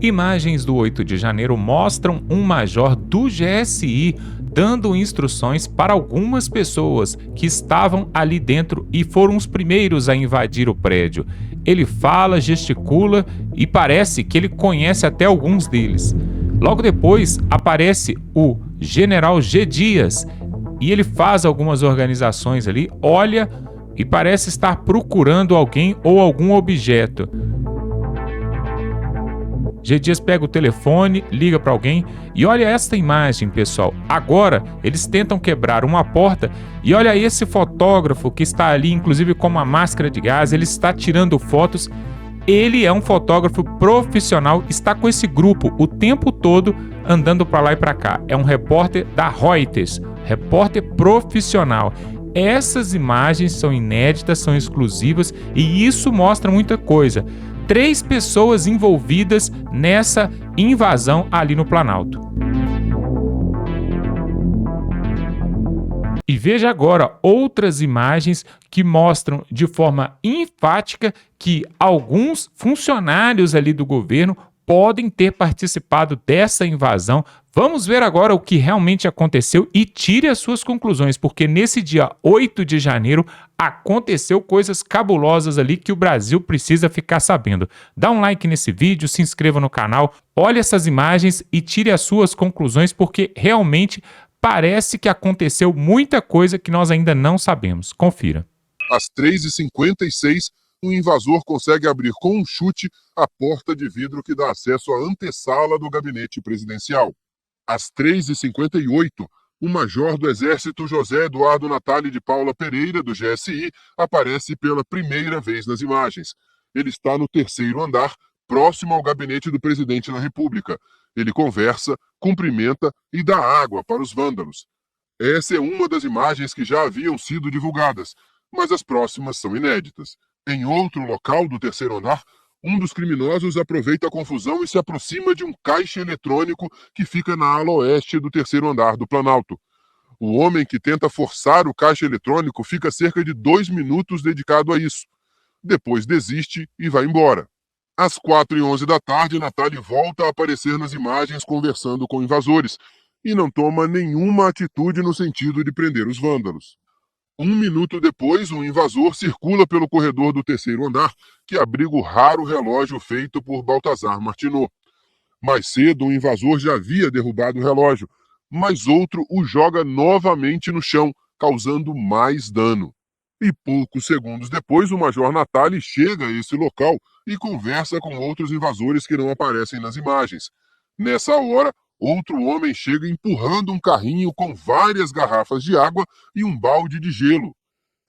Imagens do 8 de janeiro mostram um major do GSI dando instruções para algumas pessoas que estavam ali dentro e foram os primeiros a invadir o prédio. Ele fala, gesticula e parece que ele conhece até alguns deles. Logo depois aparece o General G. Dias e ele faz algumas organizações ali, olha e parece estar procurando alguém ou algum objeto. G. Dias pega o telefone, liga para alguém e olha esta imagem, pessoal. Agora eles tentam quebrar uma porta e olha esse fotógrafo que está ali, inclusive com uma máscara de gás, ele está tirando fotos. Ele é um fotógrafo profissional, está com esse grupo o tempo todo andando para lá e para cá. É um repórter da Reuters, repórter profissional. Essas imagens são inéditas, são exclusivas e isso mostra muita coisa. 3 pessoas envolvidas nessa invasão ali no Planalto. E veja agora outras imagens que mostram de forma enfática que alguns funcionários ali do governo podem ter participado dessa invasão. Vamos ver agora o que realmente aconteceu e tire as suas conclusões, porque nesse dia 8 de janeiro aconteceu coisas cabulosas ali que o Brasil precisa ficar sabendo. Dá um like nesse vídeo, se inscreva no canal, olhe essas imagens e tire as suas conclusões, porque realmente parece que aconteceu muita coisa que nós ainda não sabemos. Confira. Às 3h56, um invasor consegue abrir com um chute a porta de vidro que dá acesso à antessala do gabinete presidencial. Às 3h58, o major do Exército José Eduardo Natali de Paula Pereira, do GSI, aparece pela primeira vez nas imagens. Ele está no 3º andar, próximo ao gabinete do presidente da República. Ele conversa, cumprimenta e dá água para os vândalos. Essa é uma das imagens que já haviam sido divulgadas, mas as próximas são inéditas. Em outro local do 3º andar, um dos criminosos aproveita a confusão e se aproxima de um caixa eletrônico que fica na ala oeste do 3º andar do Planalto. O homem que tenta forçar o caixa eletrônico fica cerca de 2 minutos dedicado a isso. Depois desiste e vai embora. Às 4h11 da tarde, Natali volta a aparecer nas imagens conversando com invasores e não toma nenhuma atitude no sentido de prender os vândalos. 1 minuto depois, um invasor circula pelo corredor do 3º andar, que abriga o raro relógio feito por Baltazar Martinot. Mais cedo, um invasor já havia derrubado o relógio, mas outro o joga novamente no chão, causando mais dano. E poucos segundos depois, o Major Natali chega a esse local e conversa com outros invasores que não aparecem nas imagens. Nessa hora, outro homem chega empurrando um carrinho com várias garrafas de água e um balde de gelo.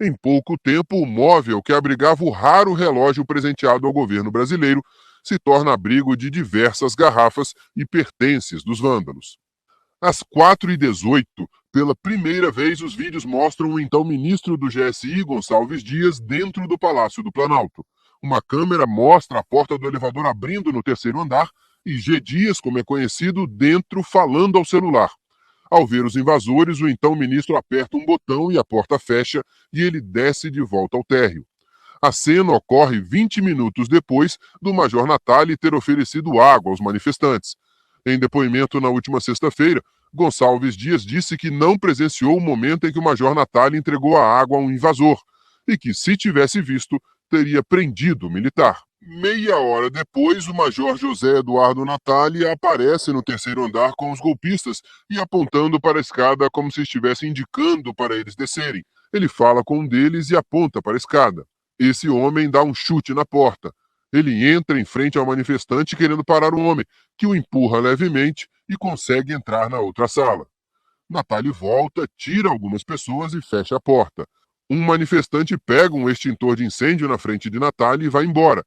Em pouco tempo, o móvel que abrigava o raro relógio presenteado ao governo brasileiro se torna abrigo de diversas garrafas e pertences dos vândalos. Às 4h18, pela primeira vez, os vídeos mostram o então ministro do GSI, Gonçalves Dias, dentro do Palácio do Planalto. Uma câmera mostra a porta do elevador abrindo no 3º andar e G. Dias, como é conhecido, dentro falando ao celular. Ao ver os invasores, o então ministro aperta um botão e a porta fecha e ele desce de volta ao térreo. A cena ocorre 20 minutos depois do Major Natali ter oferecido água aos manifestantes. Em depoimento na última sexta-feira, Gonçalves Dias disse que não presenciou o momento em que o Major Natali entregou a água a um invasor e que, se tivesse visto, teria prendido o militar. Meia hora depois, o Major José Eduardo Natali aparece no 3º andar com os golpistas e apontando para a escada como se estivesse indicando para eles descerem. Ele fala com um deles e aponta para a escada. Esse homem dá um chute na porta. Ele entra em frente ao manifestante querendo parar o homem, que o empurra levemente e consegue entrar na outra sala. Natali volta, tira algumas pessoas e fecha a porta. Um manifestante pega um extintor de incêndio na frente de Natali e vai embora.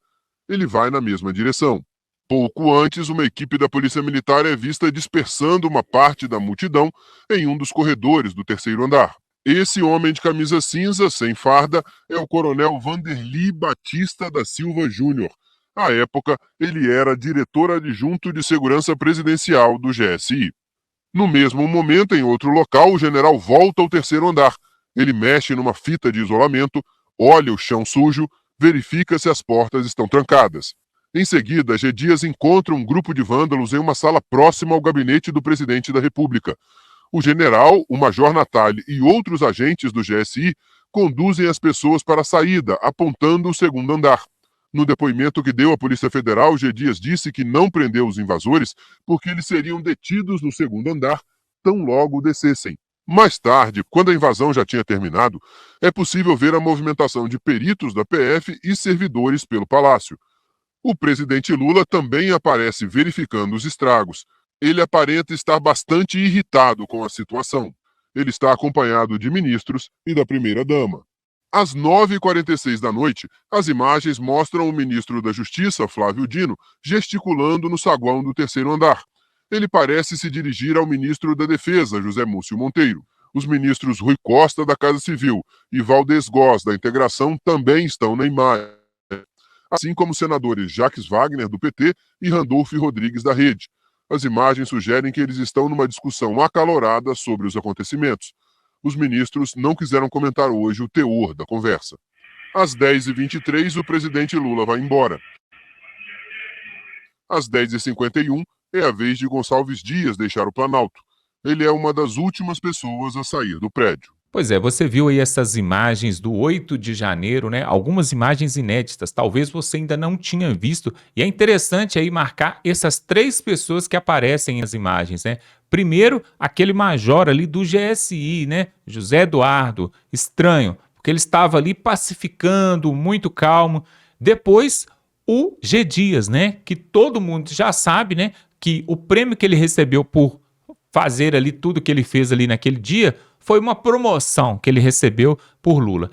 Ele vai na mesma direção. Pouco antes, uma equipe da Polícia Militar é vista dispersando uma parte da multidão em um dos corredores do 3º andar. Esse homem de camisa cinza, sem farda, é o coronel Vanderly Batista da Silva Júnior. À época, ele era diretor adjunto de segurança presidencial do GSI. No mesmo momento, em outro local, o general volta ao 3º andar. Ele mexe numa fita de isolamento, olha o chão sujo, verifica se as portas estão trancadas. Em seguida, G. Dias encontra um grupo de vândalos em uma sala próxima ao gabinete do presidente da República. O general, o major Natali e outros agentes do GSI conduzem as pessoas para a saída, apontando o segundo andar. No depoimento que deu à Polícia Federal, G. Dias disse que não prendeu os invasores porque eles seriam detidos no segundo andar tão logo descessem. Mais tarde, quando a invasão já tinha terminado, é possível ver a movimentação de peritos da PF e servidores pelo palácio. O presidente Lula também aparece verificando os estragos. Ele aparenta estar bastante irritado com a situação. Ele está acompanhado de ministros e da primeira-dama. Às 9h46 da noite, as imagens mostram o ministro da Justiça, Flávio Dino, gesticulando no saguão do terceiro andar. Ele parece se dirigir ao ministro da Defesa, José Múcio Monteiro. Os ministros Rui Costa, da Casa Civil, e Valdez Góes, da Integração, também estão na imagem, assim como os senadores Jacques Wagner, do PT, e Randolfo Rodrigues, da Rede. As imagens sugerem que eles estão numa discussão acalorada sobre os acontecimentos. Os ministros não quiseram comentar hoje o teor da conversa. Às 10h23, o presidente Lula vai embora. Às 10h51, é a vez de Gonçalves Dias deixar o Planalto. Ele é uma das últimas pessoas a sair do prédio. Pois é, você viu aí essas imagens do 8 de janeiro, né? Algumas imagens inéditas, talvez você ainda não tinha visto, e é interessante aí marcar essas 3 pessoas que aparecem nas imagens, né? Primeiro, aquele major ali do GSI, né? José Eduardo, estranho, porque ele estava ali pacificando, muito calmo. Depois, o G. Dias, né? Que todo mundo já sabe, né? Que o prêmio que ele recebeu por fazer ali tudo que ele fez ali naquele dia foi uma promoção que ele recebeu por Lula.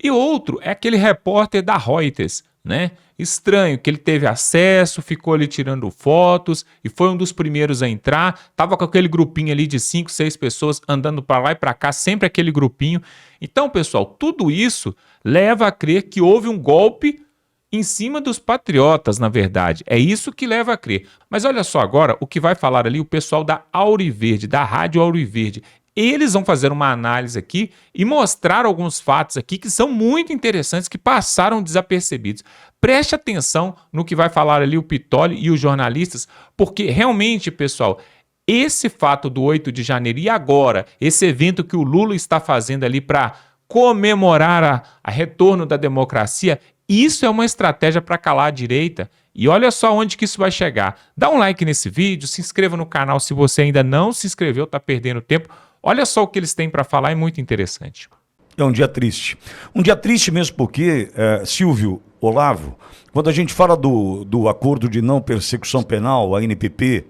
E outro é aquele repórter da Reuters, né? Estranho, que ele teve acesso, ficou ali tirando fotos e foi um dos primeiros a entrar. Tava com aquele grupinho ali de 5, 6 pessoas andando para lá e para cá, sempre aquele grupinho. Então, pessoal, tudo isso leva a crer que houve um golpe em cima dos patriotas, na verdade. É isso que leva a crer. Mas olha só agora o que vai falar ali o pessoal da Auriverde, da Rádio Auriverde. Eles vão fazer uma análise aqui e mostrar alguns fatos aqui que são muito interessantes, que passaram desapercebidos. Preste atenção no que vai falar ali o Pitoli e os jornalistas, porque realmente, pessoal, esse fato do 8 de janeiro e agora, esse evento que o Lula está fazendo ali para comemorar a retorno da democracia, isso é uma estratégia para calar a direita. E olha só onde que isso vai chegar. Dá um like nesse vídeo, se inscreva no canal se você ainda não se inscreveu, está perdendo tempo. Olha só o que eles têm para falar, é muito interessante. É um dia triste. Um dia triste mesmo porque, Silvio, Olavo, quando a gente fala do acordo de não persecução penal, a ANPP,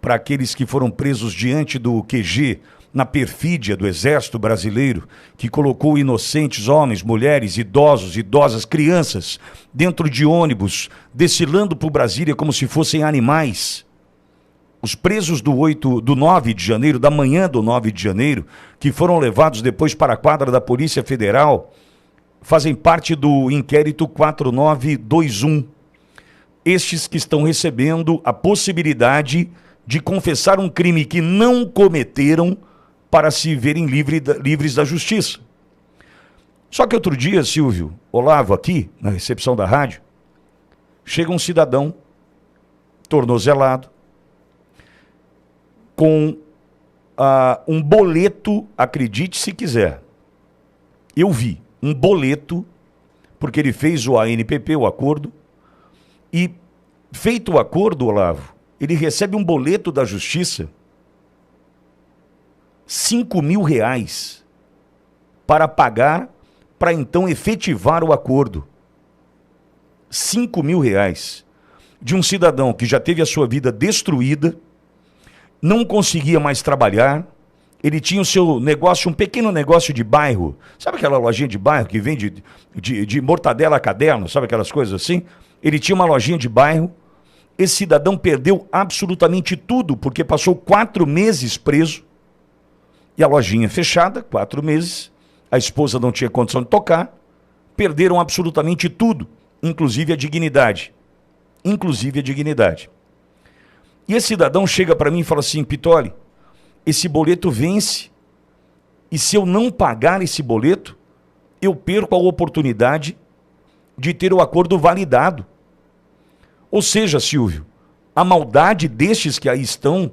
para aqueles que foram presos diante do QG, na perfídia do Exército Brasileiro, que colocou inocentes homens, mulheres, idosos, idosas, crianças, dentro de ônibus, desfilando por Brasília como se fossem animais. Os presos do 9 de janeiro, da manhã do 9 de janeiro, que foram levados depois para a quadra da Polícia Federal, fazem parte do inquérito 4921. Estes que estão recebendo a possibilidade de confessar um crime que não cometeram para se verem livres da justiça. Só que outro dia, Silvio, Olavo, aqui, na recepção da rádio, chega um cidadão, tornozelado, com um boleto, acredite se quiser. Eu vi um boleto, porque ele fez o ANPP, o acordo, e feito o acordo, Olavo, ele recebe um boleto da justiça, R$5.000, para pagar, para então efetivar o acordo. R$5.000, de um cidadão que já teve a sua vida destruída, não conseguia mais trabalhar, ele tinha o seu negócio, um pequeno negócio de bairro, sabe aquela lojinha de bairro que vende de mortadela a caderno, sabe aquelas coisas assim? Ele tinha uma lojinha de bairro, esse cidadão perdeu absolutamente tudo, porque passou 4 meses preso, e a lojinha fechada, 4 meses, a esposa não tinha condição de tocar, perderam absolutamente tudo, inclusive a dignidade. Inclusive a dignidade. E esse cidadão chega para mim e fala assim, Pitoli, esse boleto vence, e se eu não pagar esse boleto, eu perco a oportunidade de ter o acordo validado. Ou seja, Silvio, a maldade destes que aí estão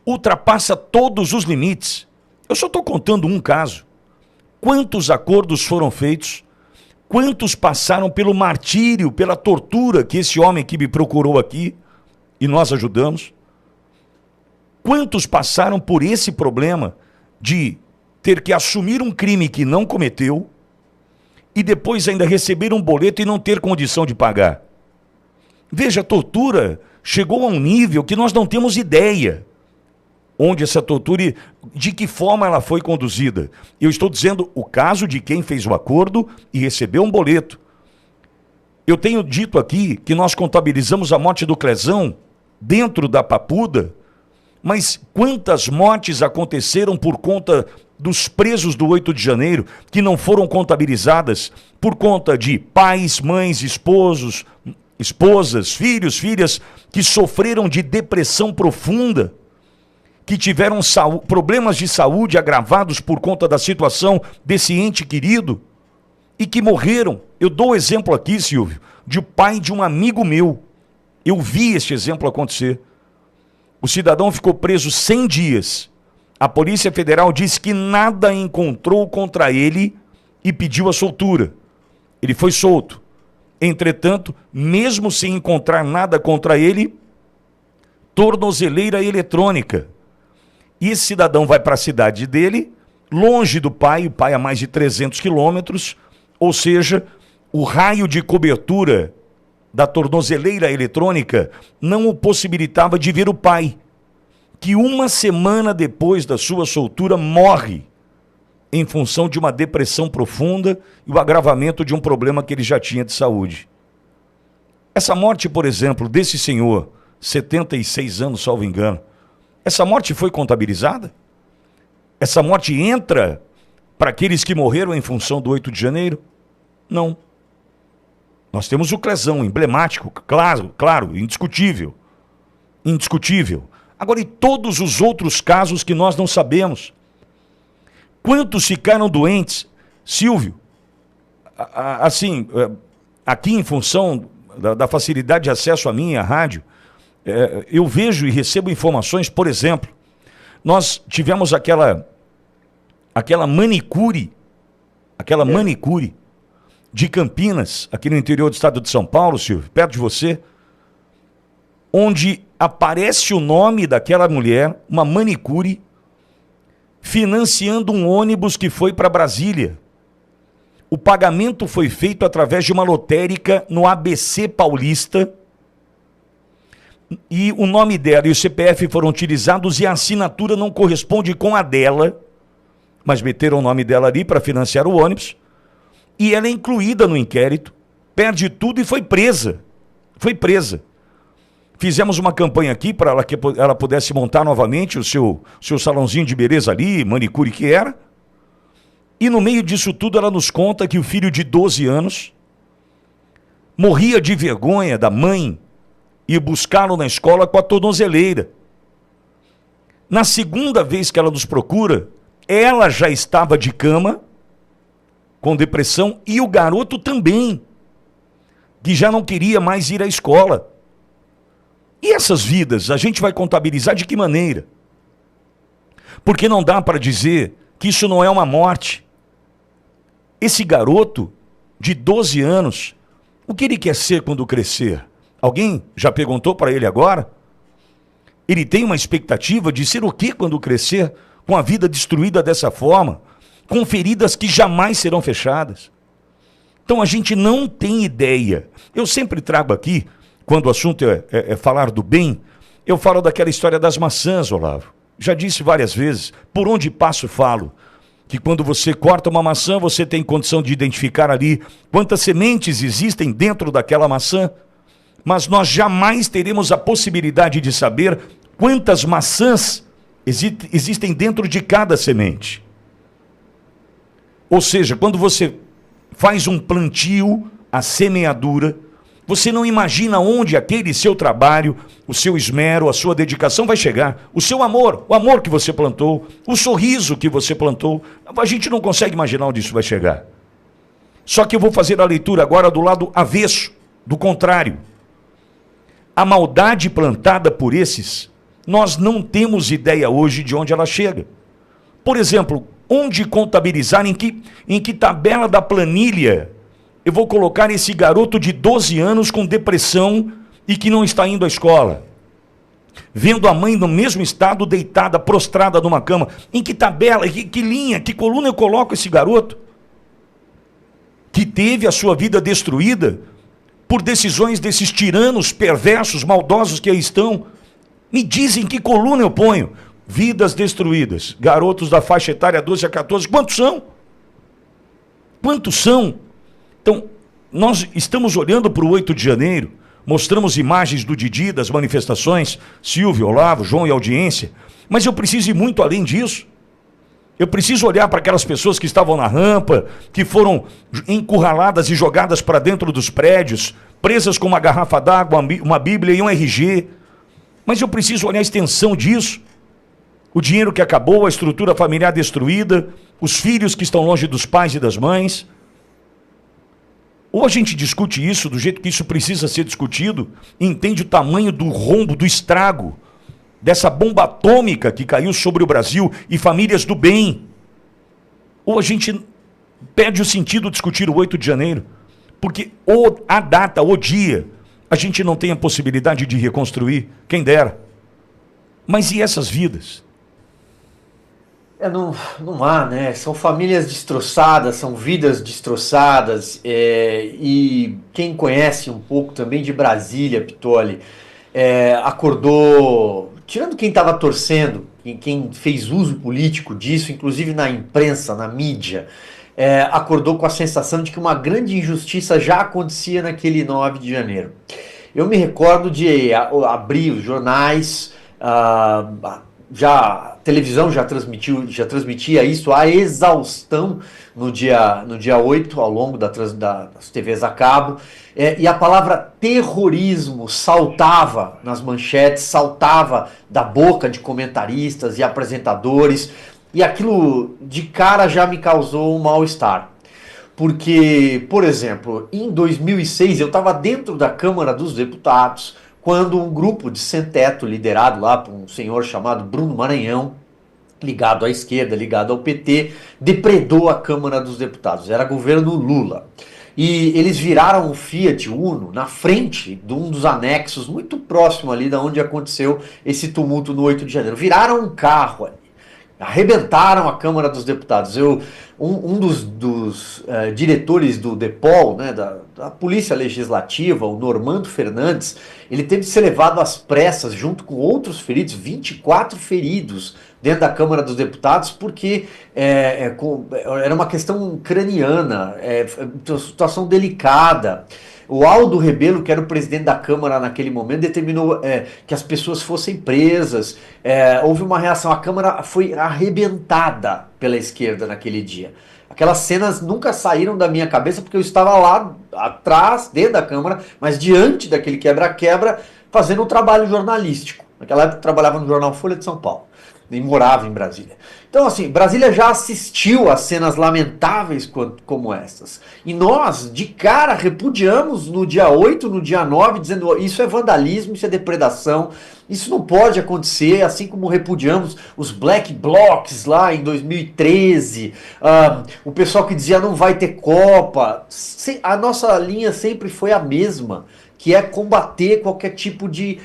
ultrapassa todos os limites. Eu só estou contando um caso. Quantos acordos foram feitos? Quantos passaram pelo martírio, pela tortura que esse homem que me procurou aqui e nós ajudamos? Quantos passaram por esse problema de ter que assumir um crime que não cometeu e depois ainda receber um boleto e não ter condição de pagar? Veja, a tortura chegou a um nível que nós não temos ideia onde essa tortura, de que forma ela foi conduzida. Eu estou dizendo o caso de quem fez o acordo e recebeu um boleto. Eu tenho dito aqui que nós contabilizamos a morte do Clezão dentro da Papuda, mas quantas mortes aconteceram por conta dos presos do 8 de janeiro que não foram contabilizadas por conta de pais, mães, esposos, esposas, filhos, filhas que sofreram de depressão profunda, que tiveram problemas de saúde agravados por conta da situação desse ente querido e que morreram. Eu dou o exemplo aqui, Silvio, de pai de um amigo meu. Eu vi este exemplo acontecer. O cidadão ficou preso 100 dias. A Polícia Federal disse que nada encontrou contra ele e pediu a soltura. Ele foi solto. Entretanto, mesmo sem encontrar nada contra ele, tornozeleira eletrônica. E esse cidadão vai para a cidade dele, longe do pai, o pai a mais de 300 quilômetros, ou seja, o raio de cobertura da tornozeleira eletrônica não o possibilitava de ver o pai, que uma semana depois da sua soltura morre em função de uma depressão profunda e o agravamento de um problema que ele já tinha de saúde. Essa morte, por exemplo, desse senhor, 76 anos, salvo engano, essa morte foi contabilizada? Essa morte entra para aqueles que morreram em função do 8 de janeiro? Não. Nós temos o Clezão, emblemático, claro, indiscutível. Indiscutível. Agora, e todos os outros casos que nós não sabemos? Quantos ficaram doentes? Silvio, assim, aqui em função da facilidade de acesso a mim e à rádio, eu vejo e recebo informações, por exemplo, nós tivemos aquela manicure de Campinas, aqui no interior do estado de São Paulo, Silvio, perto de você, onde aparece o nome daquela mulher, uma manicure, financiando um ônibus que foi para Brasília. O pagamento foi feito através de uma lotérica no ABC Paulista, e o nome dela e o CPF foram utilizados e a assinatura não corresponde com a dela, mas meteram o nome dela ali para financiar o ônibus, e ela é incluída no inquérito, perde tudo e foi presa. Foi presa. Fizemos uma campanha aqui para que ela pudesse montar novamente o seu salãozinho de beleza ali, manicure que era, e no meio disso tudo ela nos conta que o filho de 12 anos morria de vergonha da mãe e buscá-lo na escola com a tornozeleira. Na segunda vez que ela nos procura, ela já estava de cama, com depressão, e o garoto também, que já não queria mais ir à escola. E essas vidas, a gente vai contabilizar de que maneira? Porque não dá para dizer que isso não é uma morte. Esse garoto, de 12 anos, o que ele quer ser quando crescer? Alguém já perguntou para ele agora? Ele tem uma expectativa de ser o que quando crescer, com a vida destruída dessa forma, com feridas que jamais serão fechadas? Então a gente não tem ideia. Eu sempre trago aqui, quando o assunto é falar do bem, eu falo daquela história das maçãs, Olavo. Já disse várias vezes, por onde passo falo, que quando você corta uma maçã, você tem condição de identificar ali quantas sementes existem dentro daquela maçã, mas nós jamais teremos a possibilidade de saber quantas maçãs existem dentro de cada semente. Ou seja, quando você faz um plantio, a semeadura, você não imagina onde aquele seu trabalho, o seu esmero, a sua dedicação vai chegar. O seu amor, o amor que você plantou, o sorriso que você plantou, a gente não consegue imaginar onde isso vai chegar. Só que eu vou fazer a leitura agora do lado avesso, do contrário. A maldade plantada por esses, nós não temos ideia hoje de onde ela chega. Por exemplo, onde contabilizar, em que tabela da planilha eu vou colocar esse garoto de 12 anos com depressão e que não está indo à escola? Vendo a mãe no mesmo estado, deitada, prostrada numa cama. Em que tabela, que linha, que coluna eu coloco esse garoto? Que teve a sua vida destruída por decisões desses tiranos perversos, maldosos que aí estão. Me dizem que coluna eu ponho. Vidas destruídas. Garotos da faixa etária 12 a 14. Quantos são? Quantos são? Então, nós estamos olhando para o 8 de janeiro, mostramos imagens do Didi, das manifestações, Silvio, Olavo, João e audiência, mas eu preciso ir muito além disso. Eu preciso olhar para aquelas pessoas que estavam na rampa, que foram encurraladas e jogadas para dentro dos prédios, presas com uma garrafa d'água, uma Bíblia e um RG. Mas eu preciso olhar a extensão disso. O dinheiro que acabou, a estrutura familiar destruída, os filhos que estão longe dos pais e das mães. Ou a gente discute isso do jeito que isso precisa ser discutido, e entende o tamanho do rombo, do estrago, dessa bomba atômica que caiu sobre o Brasil e famílias do bem. Ou a gente perde o sentido de discutir o 8 de janeiro, porque a data, o dia, a gente não tem a possibilidade de reconstruir, quem dera. Mas e essas vidas? Não há, né? São famílias destroçadas, são vidas destroçadas, e quem conhece um pouco também de Brasília, Pitoli, acordou, tirando quem estava torcendo, quem fez uso político disso, inclusive na imprensa, na mídia, acordou com a sensação de que uma grande injustiça já acontecia naquele 9 de janeiro. Eu me recordo de abrir os jornais, a televisão já transmitia isso à exaustão no dia 8, ao longo das TVs a cabo, e a palavra terrorismo saltava nas manchetes, saltava da boca de comentaristas e apresentadores, e aquilo de cara já me causou um mal-estar. Porque, por exemplo, em 2006 eu estava dentro da Câmara dos Deputados, quando um grupo de sem-teto, liderado lá por um senhor chamado Bruno Maranhão, ligado à esquerda, ligado ao PT, depredou a Câmara dos Deputados. Era governo Lula. E eles viraram um Fiat Uno na frente de um dos anexos, muito próximo ali de onde aconteceu esse tumulto no 8 de janeiro. Viraram um carro ali. Arrebentaram a Câmara dos Deputados. Um dos diretores do DEPOL, né, da Polícia Legislativa, o Normando Fernandes, ele teve que ser levado às pressas, junto com outros feridos, 24 feridos dentro da Câmara dos Deputados, porque era uma questão craniana, uma situação delicada. O Aldo Rebelo, que era o presidente da Câmara naquele momento, determinou que as pessoas fossem presas. Houve uma reação. A Câmara foi arrebentada pela esquerda naquele dia. Aquelas cenas nunca saíram da minha cabeça, porque eu estava lá atrás, dentro da Câmara, mas diante daquele quebra-quebra, fazendo um trabalho jornalístico. Naquela época eu trabalhava no jornal Folha de São Paulo e morava em Brasília. Então, assim, Brasília já assistiu a cenas lamentáveis como essas. E nós, de cara, repudiamos no dia 8, no dia 9, dizendo isso é vandalismo, isso é depredação, isso não pode acontecer, assim como repudiamos os Black Blocs lá em 2013, o pessoal que dizia não vai ter Copa. A nossa linha sempre foi a mesma, que é combater qualquer tipo de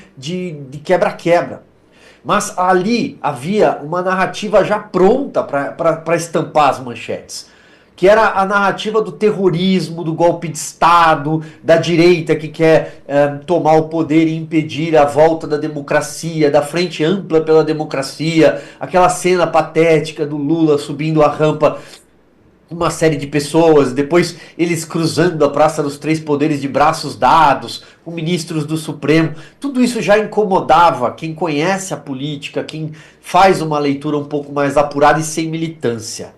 quebra-quebra. Mas ali havia uma narrativa já pronta para estampar as manchetes, que era a narrativa do terrorismo, do golpe de Estado, da direita que quer tomar o poder e impedir a volta da democracia, da Frente Ampla pela Democracia, aquela cena patética do Lula subindo a rampa, uma série de pessoas, depois eles cruzando a Praça dos Três Poderes de braços dados, com ministros do Supremo. Tudo isso já incomodava quem conhece a política, quem faz uma leitura um pouco mais apurada e sem militância.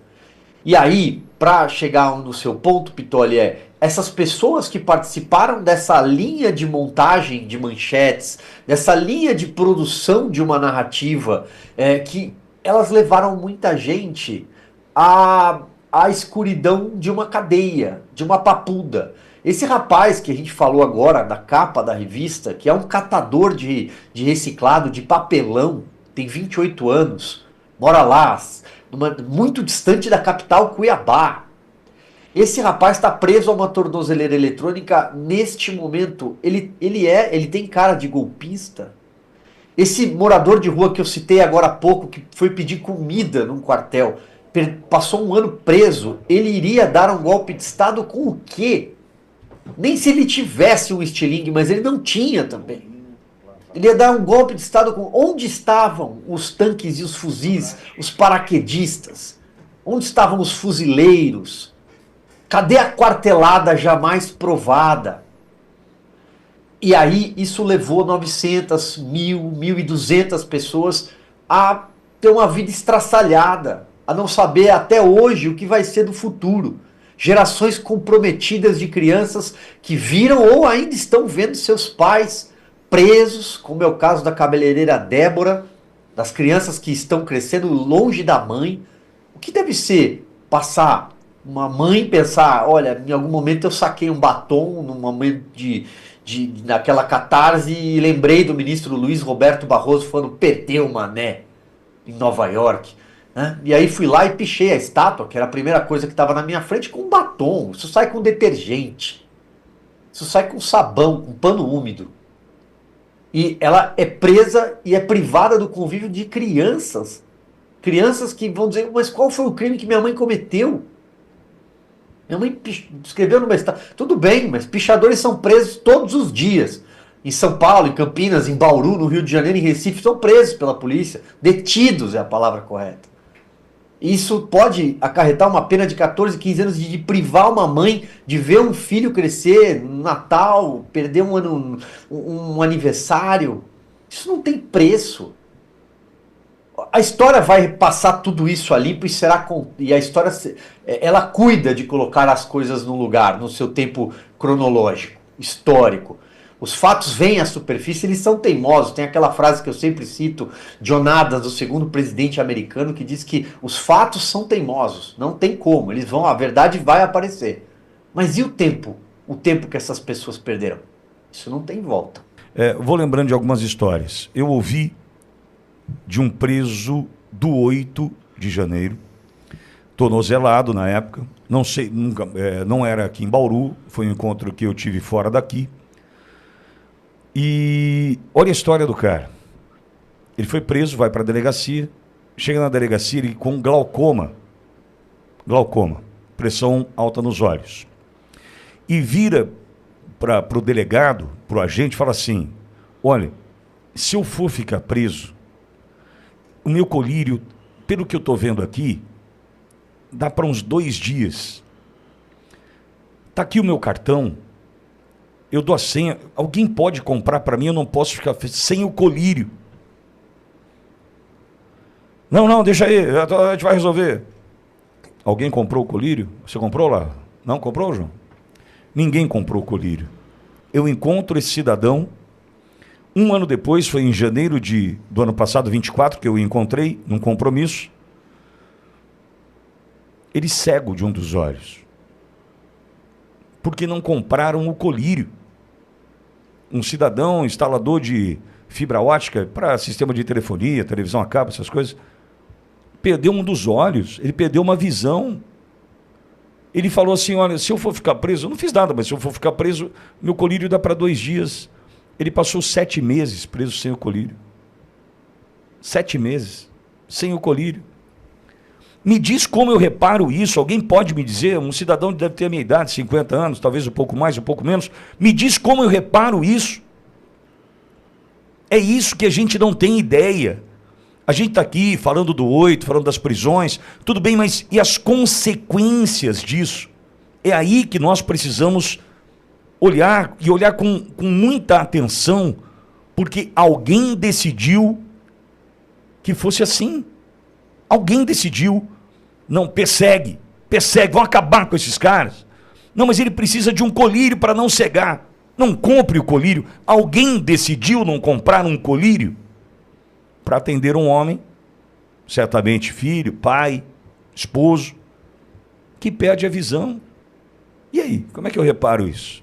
E aí, para chegar no seu ponto, Pitoli, essas pessoas que participaram dessa linha de montagem de manchetes, dessa linha de produção de uma narrativa, que elas levaram muita gente a escuridão de uma cadeia, de uma papuda. Esse rapaz que a gente falou agora, da capa da revista, que é um catador de reciclado, de papelão, tem 28 anos, mora lá, muito distante da capital, Cuiabá. Esse rapaz está preso a uma tornozeleira eletrônica neste momento. Ele tem cara de golpista. Esse morador de rua que eu citei agora há pouco, que foi pedir comida num quartel, passou um ano preso, ele iria dar um golpe de Estado com o quê? Nem se ele tivesse um estilingue, mas ele não tinha também. Ele ia dar um golpe de Estado com... Onde estavam os tanques e os fuzis, os paraquedistas? Onde estavam os fuzileiros? Cadê a quartelada jamais provada? E aí isso levou 900, 1.000, 1.200 pessoas a ter uma vida estraçalhada, a não saber até hoje o que vai ser do futuro. Gerações comprometidas de crianças que viram ou ainda estão vendo seus pais presos, como é o caso da cabeleireira Débora, das crianças que estão crescendo longe da mãe. O que deve ser passar uma mãe pensar, olha, em algum momento eu saquei um batom, num momento naquela catarse, e lembrei do ministro Luiz Roberto Barroso falando, perdeu o mané em Nova York. Né? E aí fui lá e pichei a estátua, que era a primeira coisa que estava na minha frente, com batom. Isso sai com detergente. Isso sai com sabão, com pano úmido. E ela é presa e é privada do convívio de crianças. Crianças que vão dizer, mas qual foi o crime que minha mãe cometeu? Minha mãe escreveu numa estátua. Tudo bem, mas pichadores são presos todos os dias. Em São Paulo, em Campinas, em Bauru, no Rio de Janeiro, em Recife, são presos pela polícia. Detidos é a palavra correta. Isso pode acarretar uma pena de 14, 15 anos de privar uma mãe de ver um filho crescer no Natal, perder um aniversário. Isso não tem preço. A história vai passar tudo isso a limpo e a história ela cuida de colocar as coisas no lugar, no seu tempo cronológico, histórico. Os fatos vêm à superfície, eles são teimosos. Tem aquela frase que eu sempre cito, John Adams, do segundo presidente americano, que diz que os fatos são teimosos. Não tem como, a verdade vai aparecer. Mas e o tempo? O tempo que essas pessoas perderam? Isso não tem volta. Vou lembrando de algumas histórias. Eu ouvi de um preso do 8 de janeiro, tornozelado na época, não sei, nunca, não era aqui em Bauru, foi um encontro que eu tive fora daqui. E olha a história do cara. Ele foi preso, vai para a delegacia, chega na delegacia ele com glaucoma, pressão alta nos olhos. E vira para o delegado, para o agente, fala assim, olha, se eu for ficar preso, o meu colírio, pelo que eu estou vendo aqui, dá para uns 2 dias. Está aqui o meu cartão, eu dou a senha, alguém pode comprar para mim, eu não posso ficar sem o colírio. Não, deixa aí, a gente vai resolver. Alguém comprou o colírio? Você comprou lá? Não comprou, João? Ninguém comprou o colírio. Eu encontro esse cidadão, 1 ano depois, foi em janeiro do ano passado, 24, que eu o encontrei, num compromisso. Ele cego de um dos olhos. Porque não compraram o colírio. Um cidadão, instalador de fibra ótica para sistema de telefonia, televisão a cabo, essas coisas, perdeu um dos olhos, ele perdeu uma visão. Ele falou assim, olha, se eu for ficar preso, eu não fiz nada, mas se eu for ficar preso, meu colírio dá para 2 dias. Ele passou 7 meses preso sem o colírio. 7 meses sem o colírio. Me diz como eu reparo isso. Alguém pode me dizer? Um cidadão deve ter a minha idade, 50 anos, talvez um pouco mais, um pouco menos. Me diz como eu reparo isso. É isso que a gente não tem ideia. A gente está aqui falando do 8, falando das prisões, tudo bem, mas e as consequências disso? É aí que nós precisamos olhar, e olhar com muita atenção, porque alguém decidiu que fosse assim. Alguém decidiu, não, persegue, vão acabar com esses caras. Não, mas ele precisa de um colírio para não cegar. Não compre o colírio. Alguém decidiu não comprar um colírio para atender um homem, certamente filho, pai, esposo, que perde a visão. E aí, como é que eu reparo isso?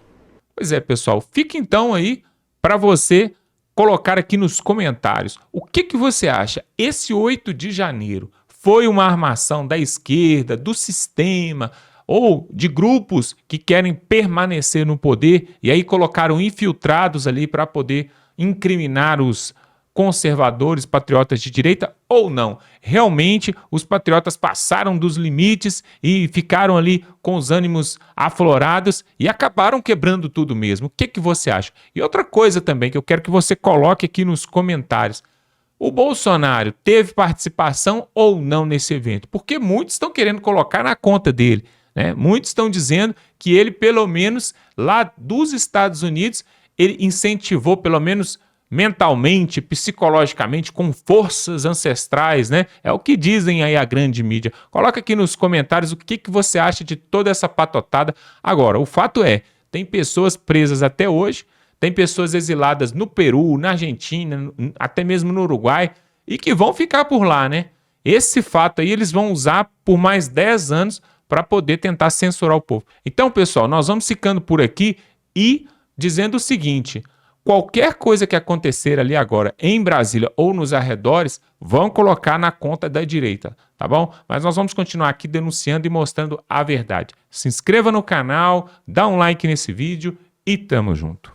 Pois é, pessoal, fica então aí para você colocar aqui nos comentários. O que você acha? Esse 8 de janeiro foi uma armação da esquerda, do sistema ou de grupos que querem permanecer no poder e aí colocaram infiltrados ali para poder incriminar os conservadores, patriotas de direita ou não? Realmente os patriotas passaram dos limites e ficaram ali com os ânimos aflorados e acabaram quebrando tudo mesmo. O que você acha? E outra coisa também que eu quero que você coloque aqui nos comentários. O Bolsonaro teve participação ou não nesse evento? Porque muitos estão querendo colocar na conta dele, né? Muitos estão dizendo que ele, pelo menos lá dos Estados Unidos, ele incentivou, pelo menos mentalmente, psicologicamente, com forças ancestrais, né? É o que dizem aí a grande mídia. Coloca aqui nos comentários o que você acha de toda essa patotada. Agora, o fato é, tem pessoas presas até hoje, tem pessoas exiladas no Peru, na Argentina, até mesmo no Uruguai, e que vão ficar por lá, né? Esse fato aí eles vão usar por mais 10 anos para poder tentar censurar o povo. Então, pessoal, nós vamos ficando por aqui e dizendo o seguinte: qualquer coisa que acontecer ali agora em Brasília ou nos arredores, vão colocar na conta da direita, tá bom? Mas nós vamos continuar aqui denunciando e mostrando a verdade. Se inscreva no canal, dá um like nesse vídeo e tamo junto.